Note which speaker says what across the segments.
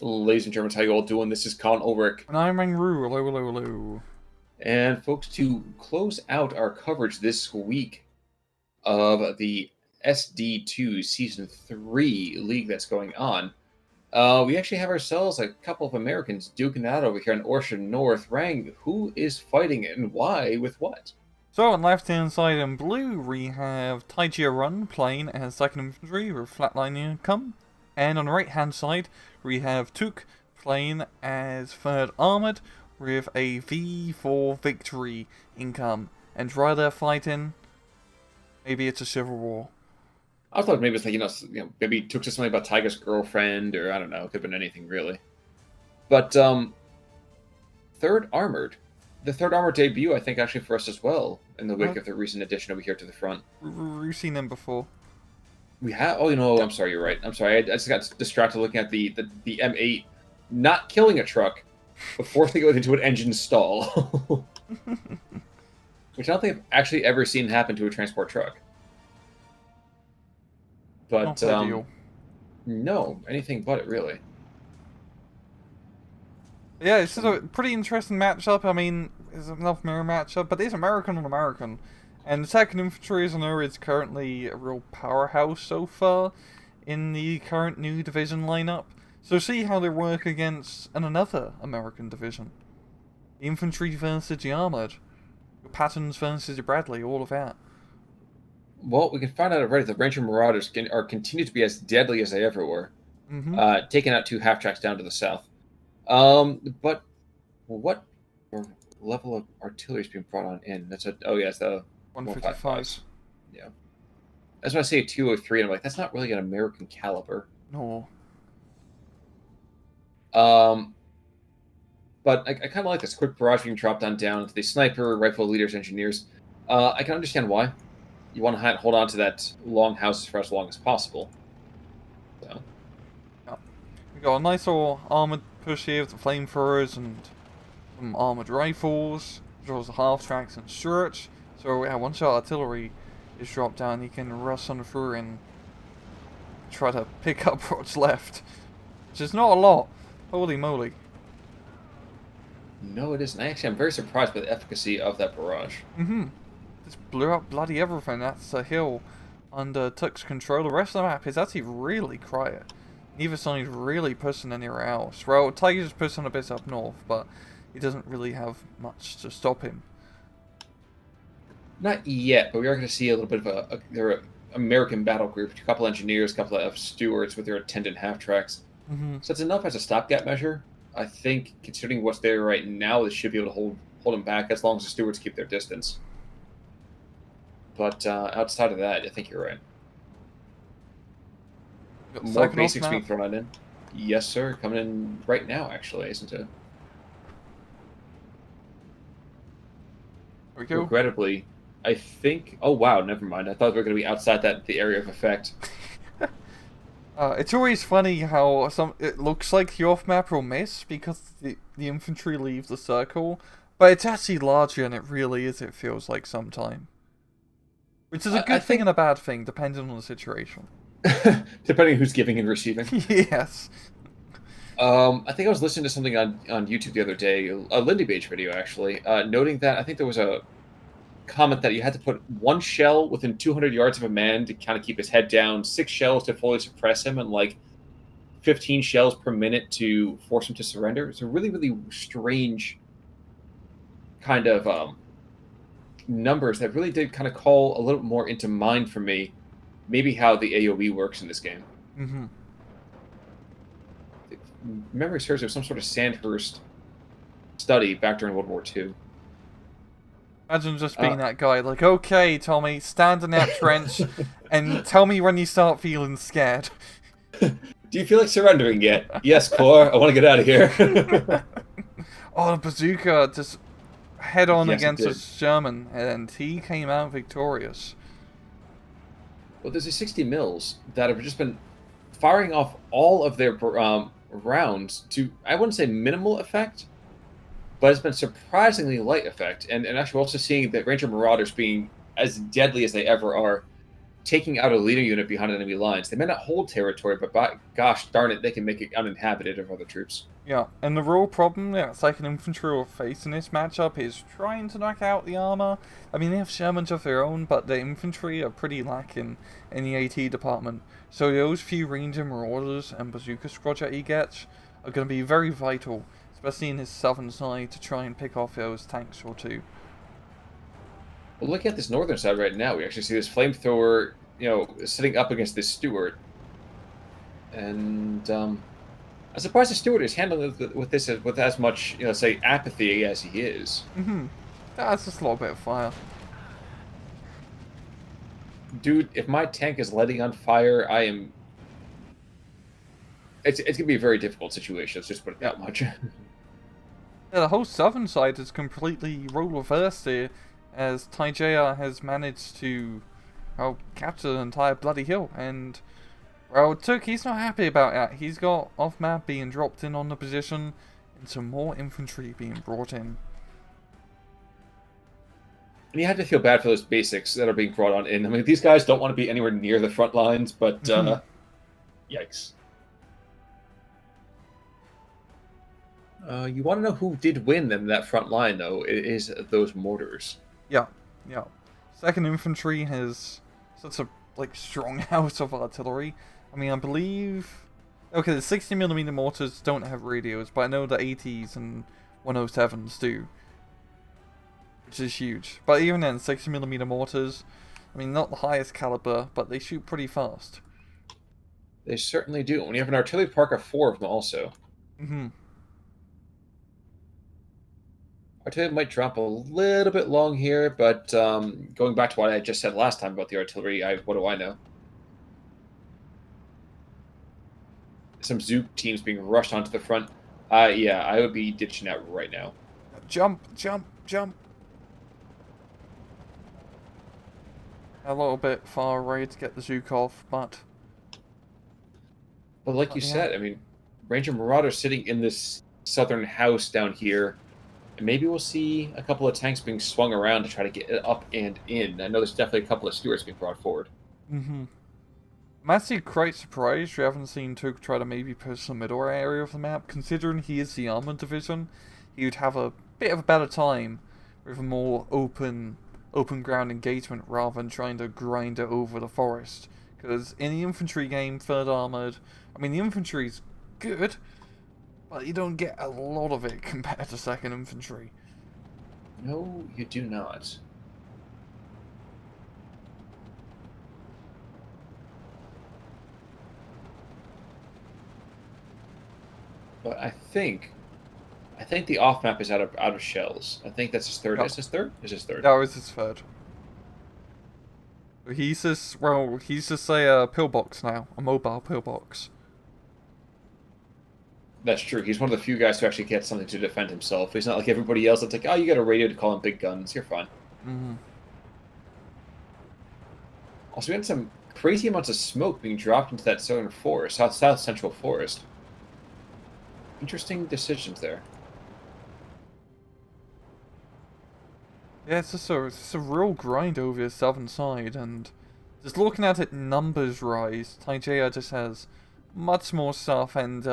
Speaker 1: Ladies and gentlemen, how you all doing? This is Colin Ulrich.
Speaker 2: And I'm Roo. Hello, hello, hello.
Speaker 1: And folks, to close out our coverage this week of the SD2 Season 3 league that's going on, we actually have ourselves a couple of Americans duking it out over here in Ocean North. Rang, who is fighting and why with what?
Speaker 2: So on left hand side in blue, we have Taiga playing as 2nd Infantry with flatline income. And on the right hand side, we have Tuuk playing as 3rd Armoured with a V4 victory income. And while they're fighting, maybe it's a civil war.
Speaker 1: I thought maybe it's like, maybe Took to something about Taiga's girlfriend, or I don't know, it could have been anything really. But, 3rd Armored. The 3rd Armored debut, I think, actually for us as well, in the wake of the recent addition over here to the front.
Speaker 2: We've seen them before.
Speaker 1: We have. Oh, I'm sorry. You're right. I'm sorry. I just got distracted looking at the M8 not killing a truck, but forcing it into an engine stall, which I don't think I've actually ever seen happen to a transport truck. But no, anything but it really.
Speaker 2: Yeah, it's just a pretty interesting matchup. I mean, it's a North American matchup, but it's American on American. And 2nd Infantry, as I know, is currently a real powerhouse so far in the current new division lineup. So see how they work against another American division. The Infantry versus the Armoured. The Patterns versus the Bradley, all of that.
Speaker 1: Well, we can find out already that Ranger Marauders continue to be as deadly as they ever were. Taking out 2 half-tracks down to the south. But what level of artillery is being brought on in? That's it's the
Speaker 2: 155.
Speaker 1: Yeah. That's when I say 203, and I'm like, that's not really an American caliber.
Speaker 2: No.
Speaker 1: But I kind of like this quick barrage being dropped on down to the sniper, rifle leaders, engineers. I can understand why. You want to hold on to that long house for as long as possible. So.
Speaker 2: Yeah. We got a nice little armoured push here with the flamethrowers and some armoured rifles, as well as the half-tracks and Stuart. So yeah, once our artillery is dropped down, you can rush on through and try to pick up what's left. Which is not a lot. Holy moly.
Speaker 1: No, it isn't. Actually, I'm very surprised by the efficacy of that barrage.
Speaker 2: Just blew up bloody everything. That's a hill under Tuuk's control. The rest of the map is actually really quiet. Neither side is really pushing anywhere else. Well, Taiga's pushing a bit up north, but he doesn't really have much to stop him.
Speaker 1: Not yet, but we are going to see a little bit of their American battle group, a couple engineers, a couple of stewards with their attendant half-tracks. So it's enough as a stopgap measure. I think, considering what's there right now, they should be able to hold them back as long as the stewards keep their distance. But outside of that, I think you're right. More basics being thrown in. Yes, sir. Coming in right now, actually, isn't it?
Speaker 2: There we go.
Speaker 1: Regrettably, I think... Oh, wow, never mind. I thought we were going to be outside the area of effect.
Speaker 2: It's always funny how it looks like the off-map will miss because the infantry leaves the circle, but it's actually larger than it really is, it feels like, sometime. Which is a good thing and a bad thing, depending on the situation.
Speaker 1: Depending on who's giving and receiving.
Speaker 2: Yes.
Speaker 1: I think I was listening to something on YouTube the other day, a Lindy Page video, actually, noting that I think there was a comment that you had to put 1 shell within 200 yards of a man to kind of keep his head down, 6 shells to fully suppress him, and like 15 shells per minute to force him to surrender. It's a really, really strange kind of numbers that really did kind of call a little more into mind for me, maybe how the AoE works in this game. Memory serves, there was some sort of Sandhurst study back during World War II.
Speaker 2: Imagine just being that guy, like, okay, Tommy, stand in that trench and tell me when you start feeling scared.
Speaker 1: Do you feel like surrendering yet? Yes, Core, I want to get out of here.
Speaker 2: Oh, the bazooka just head on against a Sherman, and he came out victorious.
Speaker 1: Well, there's these 60 mils that have just been firing off all of their rounds to, I wouldn't say minimal effect, but it's been surprisingly light effect. And actually, we're also seeing that Ranger Marauders being as deadly as they ever are taking out a leader unit behind enemy lines. They may not hold territory, but by gosh darn it, they can make it uninhabited of other troops.
Speaker 2: Yeah, and the real problem that second infantry will face in this matchup is trying to knock out the armor. I mean, they have Shermans of their own, but the infantry are pretty lacking in the AT department. So those few Ranger Marauders and Bazooka Squad that he gets are going to be very vital, especially in his southern side, to try and pick off those tanks or two.
Speaker 1: Well, look at this northern side right now. We actually see this flamethrower, sitting up against this Stewart. And I'm surprised the Stewart is handling with this with as much, say, apathy as he is.
Speaker 2: That's just a little bit of fire.
Speaker 1: Dude, if my tank is lighting on fire, I am... It's going to be a very difficult situation, let's just put it that much.
Speaker 2: Yeah, the whole southern side is completely role reversed here, as Taiga has managed to, well, capture the entire bloody hill, and, well, Tuuk, he's not happy about that. He's got off-map being dropped in on the position, and some more infantry being brought in.
Speaker 1: And you have to feel bad for those basics that are being brought on in. I mean, these guys don't want to be anywhere near the front lines, but, yikes. You want to know who did win them that front line, though? It is those mortars.
Speaker 2: Yeah. Second infantry has such a strong house of artillery. I mean, I believe. Okay, the 60mm mortars don't have radios, but I know the 80s and 107s do, which is huge. But even then, 60mm mortars, I mean, not the highest caliber, but they shoot pretty fast.
Speaker 1: They certainly do. When you have an artillery park of 4 of them, also. Artillery might drop a little bit long here, but going back to what I just said last time about the artillery, what do I know? Some Zook teams being rushed onto the front. Yeah, I would be ditching out right now.
Speaker 2: Jump! A little bit far away to get the Zook off, but...
Speaker 1: But like you said, I mean, Ranger Marauder sitting in this southern house down here. And maybe we'll see a couple of tanks being swung around to try to get it up and in. I know there's definitely a couple of Stewarts being brought forward.
Speaker 2: I'm actually quite surprised we haven't seen Tuuk try to maybe push the middle area of the map. Considering he is the armored division, he would have a bit of a better time with a more open ground engagement rather than trying to grind it over the forest. Because in the infantry game, third armored, I mean, the infantry's good, but you don't get a lot of it compared to second infantry.
Speaker 1: No, you do not. But I think the off map is out of shells. I think that's his third.
Speaker 2: Yep.
Speaker 1: Is his third? Is his third?
Speaker 2: That was his third. He's just a pillbox now, a mobile pillbox.
Speaker 1: That's true. He's one of the few guys who actually gets something to defend himself. He's not like everybody else that's like, oh, you got a radio to call him big guns. You're fine. Also, we had some crazy amounts of smoke being dropped into that southern forest, south central forest. Interesting decisions there.
Speaker 2: Yeah, it's just a real grind over the southern side, and just looking at it numbers rise, Taiga just has much more stuff and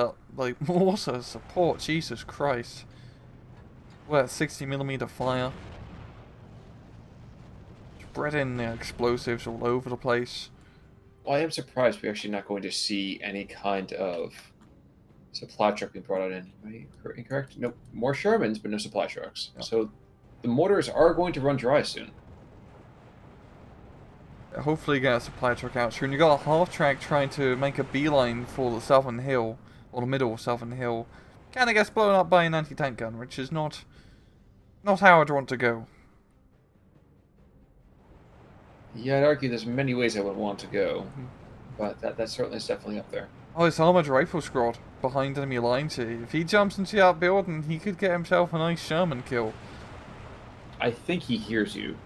Speaker 2: more so support. Jesus Christ. We're at 60mm fire. Spreading explosives all over the place.
Speaker 1: Well, I am surprised we're actually not going to see any kind of supply truck being brought out in. Am I incorrect? Nope. More Shermans, but no supply trucks. Yep. So the mortars are going to run dry soon.
Speaker 2: Hopefully get a supply truck out soon. You got a half track trying to make a beeline for the southern hill, or the middle southern hill. Kinda gets blown up by an anti-tank gun, which is not how I'd want to go.
Speaker 1: Yeah, I'd argue there's many ways I would want to go, but that certainly is definitely up there.
Speaker 2: Oh, it's armored rifle squad behind enemy lines here. If he jumps into that building, he could get himself a nice Sherman kill.
Speaker 1: I think he hears you.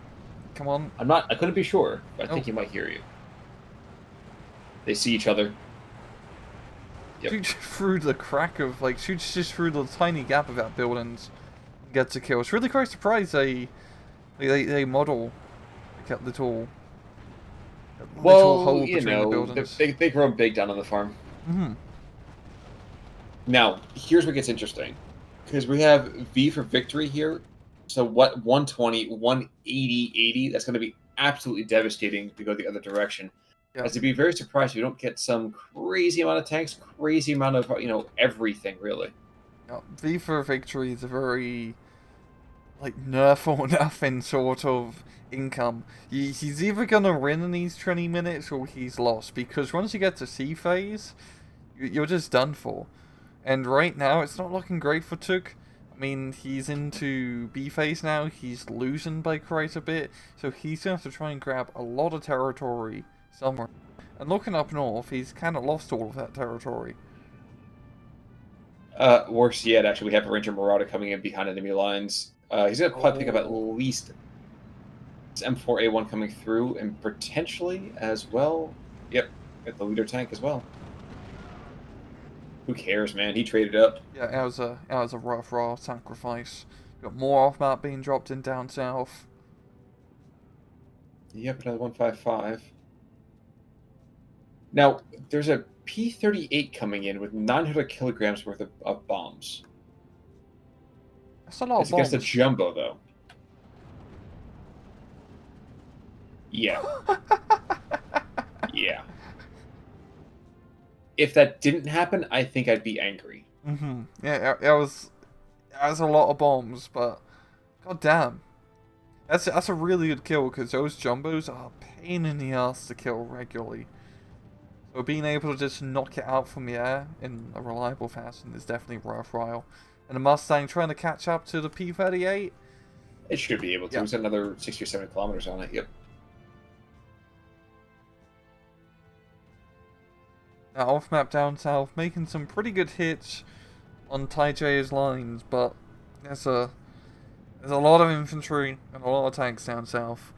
Speaker 2: Come on.
Speaker 1: I couldn't be sure, but I think he might hear you. They see each other. Yep.
Speaker 2: Shoots through the crack of, shoots just through the tiny gap of that building and gets a kill. It's really quite surprised they model, little literal
Speaker 1: Well,
Speaker 2: hole
Speaker 1: you
Speaker 2: between the
Speaker 1: know,
Speaker 2: buildings.
Speaker 1: they grow big down on the farm.
Speaker 2: Mm-hmm.
Speaker 1: Now, here's what gets interesting. Because we have V for victory here. So what 120, 180, 80, that's going to be absolutely devastating to go the other direction.
Speaker 2: Yeah.
Speaker 1: As to be very surprised if you don't get some crazy amount of tanks, crazy amount of, everything, really.
Speaker 2: Yeah. V for victory is a very like nerf or nothing sort of income. He's either gonna win in these 20 minutes or he's lost because once you get to C phase, you're just done for. And right now, it's not looking great for Tuuk. I mean, he's into B phase now. He's losing by quite a bit, so he's gonna have to try and grab a lot of territory somewhere. And looking up north, he's kind of lost all of that territory.
Speaker 1: Worse yet, actually, we have a Ranger Marauder coming in behind enemy lines. He's going to probably pick up at
Speaker 2: Oh.
Speaker 1: least M4A1 coming through, and potentially as well. Yep, get the leader tank as well. Who cares, man? He traded up.
Speaker 2: Yeah, that was a rough raw sacrifice. Got more off map being dropped in down south.
Speaker 1: Yep, another 155. Now, there's a P-38 coming in with 900 kilograms worth of bombs.
Speaker 2: That's a lot of
Speaker 1: It's against a
Speaker 2: bombs.
Speaker 1: jumbo, though. Yeah. Yeah. If that didn't happen, I think I'd be angry.
Speaker 2: Mm-hmm. Yeah, it was a lot of bombs, but god damn. That's a really good kill because those jumbos are a pain in the ass to kill regularly. So being able to just knock it out from the air in a reliable fashion is definitely worthwhile. And the Mustang trying to catch up to the P-38.
Speaker 1: It should be able to.
Speaker 2: Yeah.
Speaker 1: It's another 60 or 70 kilometers on it. Yep.
Speaker 2: Now off map down south, making some pretty good hits on Taiga's lines, but there's a lot of infantry and a lot of tanks down south.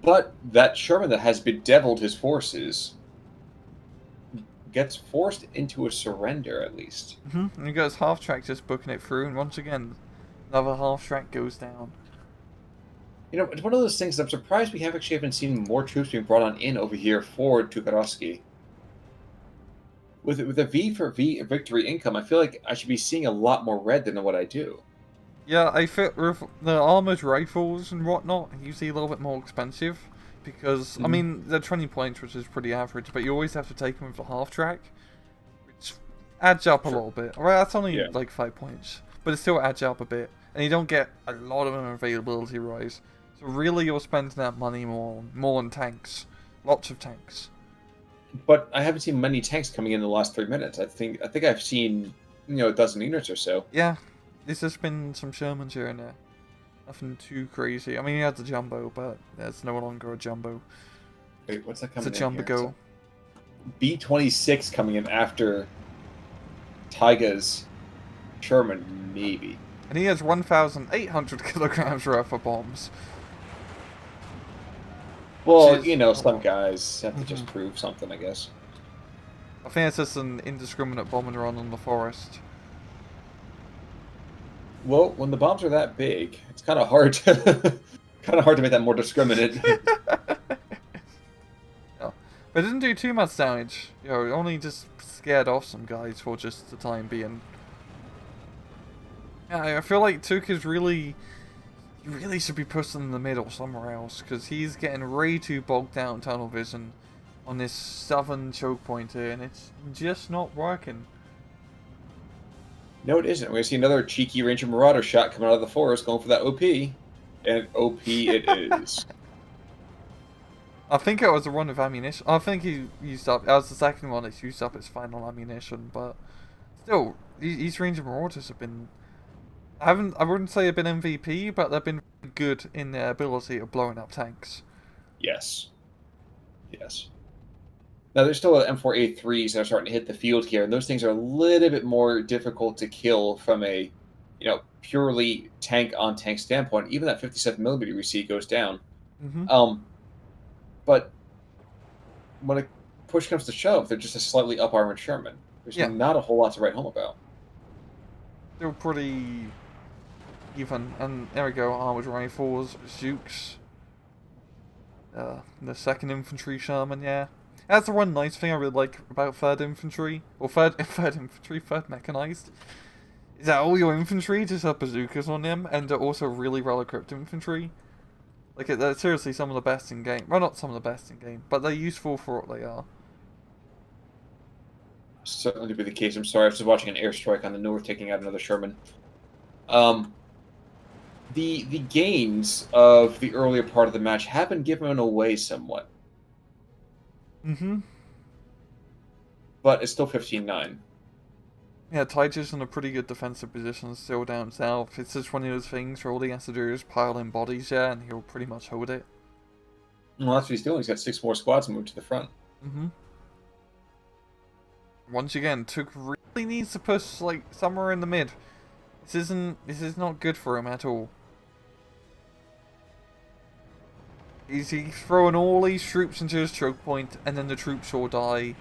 Speaker 1: But that Sherman that has bedeviled his forces gets forced into a surrender, at least.
Speaker 2: And you got his half track just booking it through, and once again, another half track goes down.
Speaker 1: You know, it's one of those things that I'm surprised we haven't seen more troops being brought on in over here for Tukarovsky. With a V for V victory income, I feel like I should be seeing a lot more red than what I do.
Speaker 2: Yeah, I fit with the armored rifles and whatnot, usually a little bit more expensive. Because, I mean, they're 20 points, which is pretty average, but you always have to take them with the half track, which adds up a little bit. Well, that's only like 5 points, but it still adds up a bit. And you don't get a lot of an availability rise. So really you're spending that money more on tanks. Lots of tanks.
Speaker 1: But I haven't seen many tanks coming in the last 3 minutes. I think I've seen, a dozen units or so.
Speaker 2: Yeah, there's just been some Shermans here and there. Nothing too crazy. I mean, he had the jumbo, but there's no longer a jumbo.
Speaker 1: Wait, what's that coming in?
Speaker 2: It's a jumbo go.
Speaker 1: B-26 coming in after Taiga's Sherman, maybe.
Speaker 2: And he has 1,800 kilograms worth of bombs.
Speaker 1: Well, some guys have to just prove something, I guess.
Speaker 2: I think it's just an indiscriminate bombing run on the forest.
Speaker 1: Well, when the bombs are that big, it's kind of hard to make that more discriminate.
Speaker 2: Yeah. But it didn't do too much damage. It only just scared off some guys for just the time being. Yeah, I feel like Tuuk is really... He really should be pushed in the middle somewhere else, because he's getting way too bogged down tunnel vision on this southern choke point here, and it's just not working.
Speaker 1: No, it isn't. We're going to see another cheeky Ranger Marauder shot coming out of the forest, going for that OP. And OP it is.
Speaker 2: I think it was a run of ammunition. I think he used up... That was the second one that's used up its final ammunition, but... Still, these Ranger Marauders have been... I wouldn't say they've been MVP, but they've been good in their ability of blowing up tanks.
Speaker 1: Yes. Yes. Now, there's still M4A3s that are starting to hit the field here, and those things are a little bit more difficult to kill from a, purely tank-on-tank standpoint. Even that 57mm we see goes down. But when a push comes to shove, they're just a slightly up-armored Sherman. There's not a whole lot to write home about.
Speaker 2: They were pretty even, and there we go, armored rifles, Zooks. The 2nd Infantry Sherman, yeah. That's the one nice thing I really like about 3rd Infantry, or 3rd Infantry, 3rd Mechanized, is that all your infantry just have bazookas on them, and they're also really well-equipped infantry. Like, they're seriously some of the best in game. Well, not some of the best in game, but they're useful for what they are.
Speaker 1: Certainly to be the case. I'm sorry, I was just watching an airstrike on the north taking out another Sherman. Um, the gains of the earlier part of the match have been given away somewhat,
Speaker 2: Mm-hmm.
Speaker 1: but it's still 15-9.
Speaker 2: Yeah, Taiga's in a pretty good defensive position still down south. It's just one of those things where all he has to do is pile in bodies there, and he'll pretty much hold it.
Speaker 1: Well, that's what he's doing. He's got 6 more squads moved to the front.
Speaker 2: Mm-hmm. Once again, Tuuk really needs to push, like, somewhere in the mid. This is not good for him at all. He's throwing all these troops into his choke point, and then the troops will die.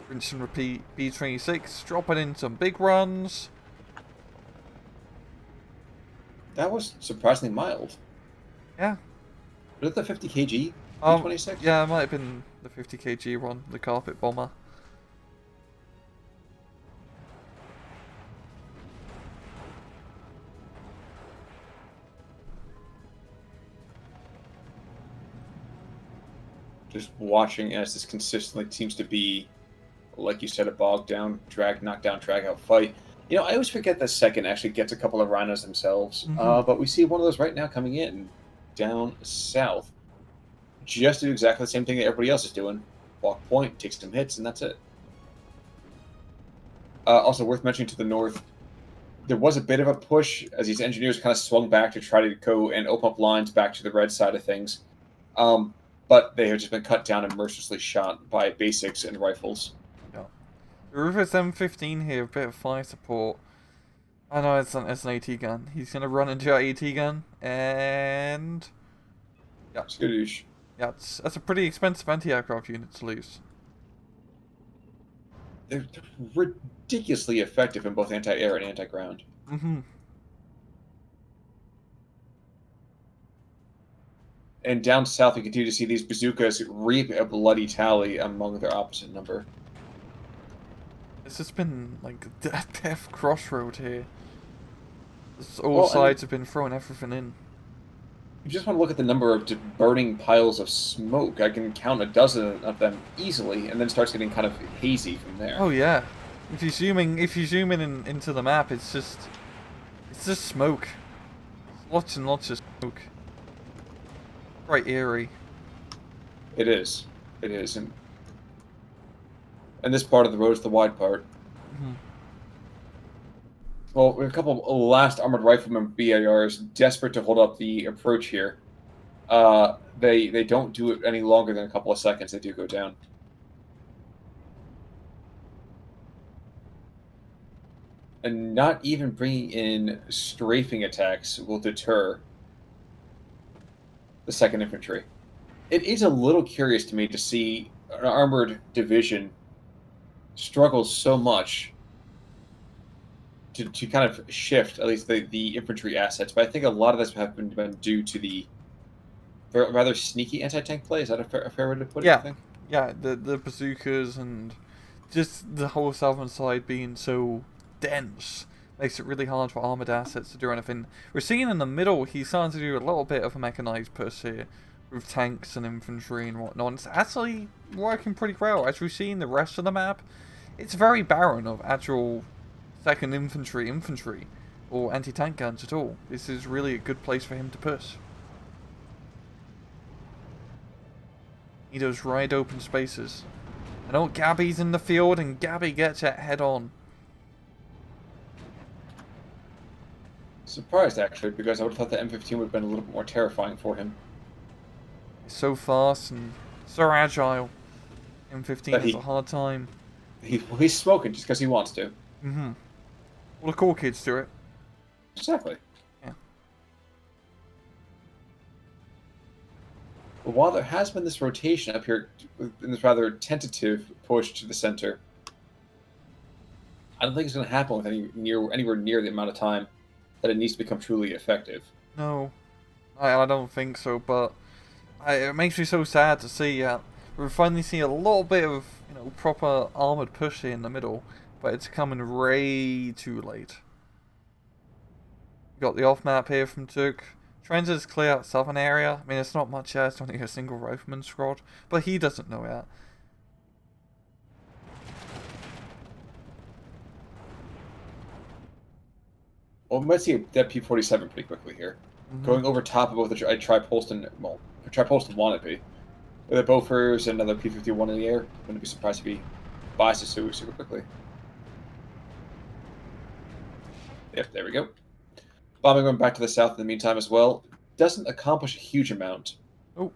Speaker 2: Rinse and repeat. B-26, dropping in some big runs.
Speaker 1: That was surprisingly mild.
Speaker 2: Yeah.
Speaker 1: Was it the 50 kg B-26?
Speaker 2: Yeah, it might have been the 50 kg one, the carpet bomber.
Speaker 1: Just watching as this consistently seems to be, like you said, a bogged down, knock down, drag out fight. You know, I always forget that 2nd actually gets a couple of rhinos themselves, but we see one of those right now coming in down south. Just do exactly the same thing that everybody else is doing. Walk point, take some hits, and that's it. Also worth mentioning to the north, there was a bit of a push as these engineers kind of swung back to try to go and open up lines back to the red side of things. But they have just been cut down and mercilessly shot by basics and rifles.
Speaker 2: Yeah. Rufus M15 here, a bit of fire support. I know it's an AT gun. He's gonna run into our AT gun, and yeah,
Speaker 1: Skadoosh.
Speaker 2: Yeah, that's a pretty expensive anti-aircraft unit to lose.
Speaker 1: They're ridiculously effective in both anti-air and anti-ground.
Speaker 2: Mm-hmm.
Speaker 1: And down south, we continue to see these bazookas reap a bloody tally among their opposite number.
Speaker 2: This has been like a death crossroad here. All sides have been throwing everything in.
Speaker 1: You just want to look at the number of burning piles of smoke. I can count a dozen of them easily, and then it starts getting kind of hazy from there.
Speaker 2: Oh yeah, if you zoom in into the map, it's just smoke. Lots and lots of smoke. Quite eerie.
Speaker 1: It is. It is, and this part of the road is the wide part.
Speaker 2: Mm-hmm.
Speaker 1: Well, we have a couple of last armored riflemen BARs desperate to hold up the approach here. They don't do it any longer than a couple of seconds. They do go down. And not even bringing in strafing attacks will deter the 2nd Infantry. It is a little curious to me to see an armored division struggle so much to kind of shift at least the infantry assets, but I think a lot of this has been due to the rather sneaky anti-tank play. Is that a fair way to put it?
Speaker 2: Yeah,
Speaker 1: I think?
Speaker 2: Yeah, the bazookas and just the whole southern side being so dense makes it really hard for armored assets to do anything. We're seeing in the middle he's starting to do a little bit of a mechanized push here with tanks and infantry and whatnot. It's actually working pretty well. As we've seen the rest of the map, it's very barren of actual 2nd infantry or anti-tank guns at all. This is really a good place for him to push. Need those wide open spaces. I know Gabby's in the field and Gabby gets it head on.
Speaker 1: Surprised actually, because I would have thought the M15 would have been a little bit more terrifying for him.
Speaker 2: He's so fast and so agile. M15 has a hard time.
Speaker 1: He's smoking just because he wants to.
Speaker 2: Mm-hmm. All the cool kids do it.
Speaker 1: Exactly.
Speaker 2: Yeah.
Speaker 1: But while there has been this rotation up here, in this rather tentative push to the center, I don't think it's going to happen with anywhere near the amount of time that it needs to become truly effective.
Speaker 2: No, I don't think so, but It makes me so sad to see. We finally see a little bit of proper armored push here in the middle, but it's coming way too late. Got the off map here from Tuuk. Trying to just clear out southern area. I mean, it's not much here. It's only a single rifleman squad, but he doesn't know that.
Speaker 1: Well, we might see that P-47 pretty quickly here. Going over top of both the Tri-Post and, well, Tri-Post and Wannabe. With the Bofors and another P-51 in the air. Wouldn't be surprised if he buys this super quickly. Yep, there we go. Bombing going back to the south in the meantime as well. Doesn't accomplish a huge amount.
Speaker 2: Oh.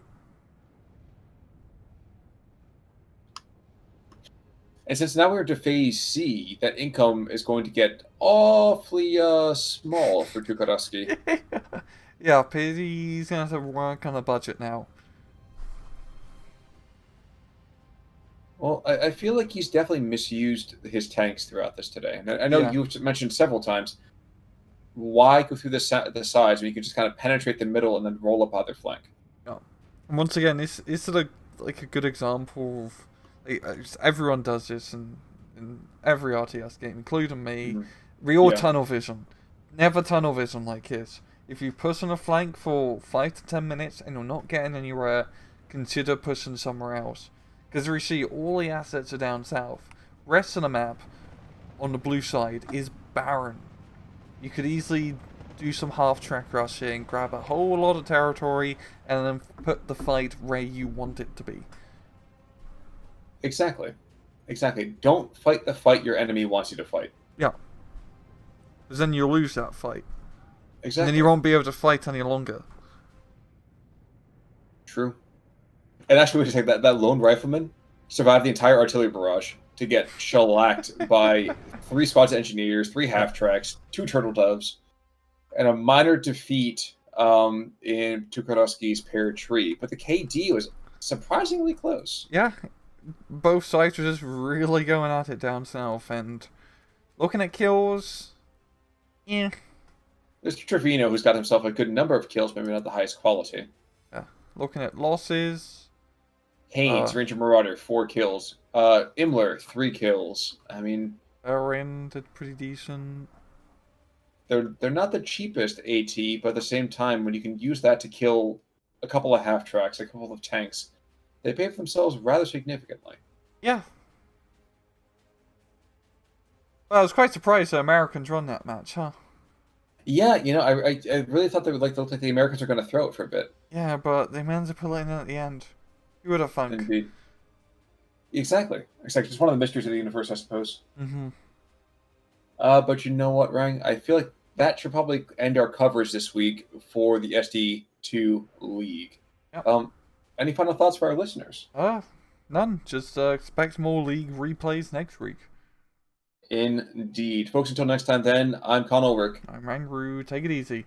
Speaker 1: And since now we're to phase C, that income is going to get awfully small for Tuuk.
Speaker 2: Yeah, he's gonna have to work on a budget now.
Speaker 1: Well, I feel like he's definitely misused his tanks throughout this today. And I know you mentioned several times, why go through the sides when you can just kind of penetrate the middle and then roll up either flank?
Speaker 2: Yeah. And once again, this is a good example of everyone does this in every RTS game, including me. Real tunnel vision. Never tunnel vision like this. If you push on a flank for 5 to 10 minutes and you're not getting anywhere, consider pushing somewhere else. Because we see all the assets are down south. Rest of the map on the blue side is barren. You could easily do some half-track rushing, grab a whole lot of territory, and then put the fight where you want it to be.
Speaker 1: Exactly. Exactly. Don't fight the fight your enemy wants you to fight.
Speaker 2: Yeah. Because then you'll lose that fight.
Speaker 1: Exactly.
Speaker 2: And then you won't be able to fight any longer.
Speaker 1: True. And actually, we should say that lone rifleman survived the entire artillery barrage to get shellacked by 3 squads of engineers, 3 half-tracks, 2 turtle doves, and a minor defeat in Tuuk's paired tree. But the KD was surprisingly close.
Speaker 2: Yeah. Both sides were just really going at it down south, and looking at kills, yeah.
Speaker 1: There's Trevino, who's got himself a good number of kills, maybe not the highest quality.
Speaker 2: Yeah. Looking at losses,
Speaker 1: Haynes, Ranger Marauder, 4 kills. Imler, 3 kills. I mean,
Speaker 2: Erin did pretty decent.
Speaker 1: They're not the cheapest AT, but at the same time, when you can use that to kill a couple of half-tracks, a couple of tanks, they pay for themselves rather significantly.
Speaker 2: Yeah. Well, I was quite surprised the Americans won that match, huh?
Speaker 1: Yeah, I really thought they would look like the Americans were going to throw it for a bit.
Speaker 2: Yeah, but they managed to pull it in at the end. You would have thunk.
Speaker 1: Indeed. Exactly. It's one of the mysteries of the universe, I suppose.
Speaker 2: Mm-hmm.
Speaker 1: But you know what, Rang? I feel like that should probably end our coverage this week for the SD2 League.
Speaker 2: Yep.
Speaker 1: Any final thoughts for our listeners?
Speaker 2: None. Just expect more League replays next week.
Speaker 1: Indeed. Folks, until next time then, I'm Con Ulrich.
Speaker 2: I'm Rangru. Take it easy.